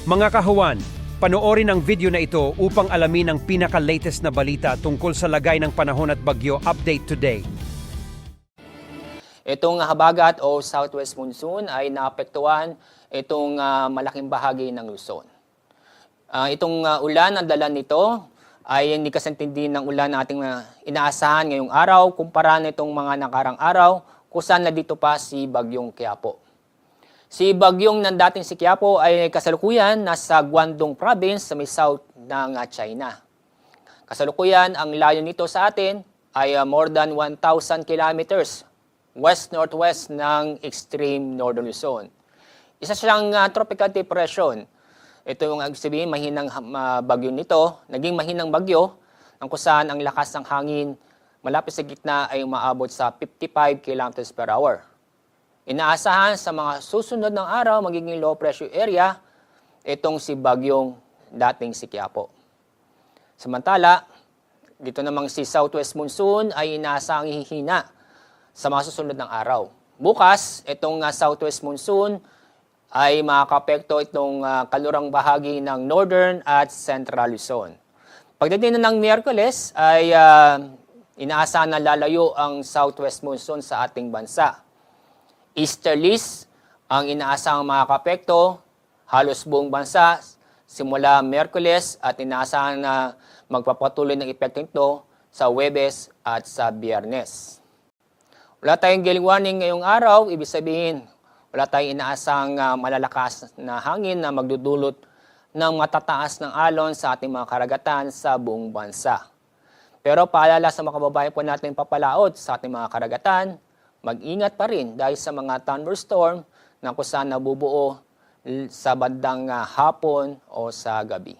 Mga kahuwan, panoorin ang video na ito upang alamin ang pinaka-latest na balita tungkol sa lagay ng panahon at bagyo update today. Itong habagat o southwest monsoon ay naapektuhan itong malaking bahagi ng Luzon. Itong ulan na dala nito ay hindi kasintindi ng ulan na ating inaasahan ngayong araw kumpara nitong mga nakarang araw kung saan na dito pa si Bagyong Quiapo. Si Bagyong ng dating si Quiapo ay kasalukuyan nasa Guangdong Province sa may south ng China. Kasalukuyan, ang layo nito sa atin ay more than 1,000 kilometers west-northwest ng extreme northern Luzon. Isa siyang tropical depression. Ito yung sabihin, mahinang bagyo nito, naging mahinang bagyo, ang kusaan ang lakas ng hangin malapit sa gitna ay umaabot sa 55 kilometers per hour. Inaasahan sa mga susunod ng araw magiging low pressure area itong si Bagyong dating si Quiapo. Samantala, dito namang si southwest monsoon ay inaasahang hihina sa mga susunod ng araw. Bukas, itong southwest monsoon ay makakapekto itong kalurang bahagi ng northern at central Luzon. Pagdating na ng Miyerkules ay inaasahan na lalayo ang southwest monsoon sa ating bansa. Easterlies ang inaasahang makakapekto halos buong bansa simula Miyerkules at inaasahan na magpapatuloy ng epekto nito sa Huwebes at sa Biyernes. Wala tayong gale warning ngayong araw, ibig sabihin wala tayong inaasahang malalakas na hangin na magdudulot ng matataas ng alon sa ating mga karagatan sa buong bansa. Pero paalala sa mga kababayan po natin papalaot sa ating mga karagatan, mag-ingat pa rin dahil sa mga thunderstorm na kung saan nabubuo sa bandang hapon o sa gabi.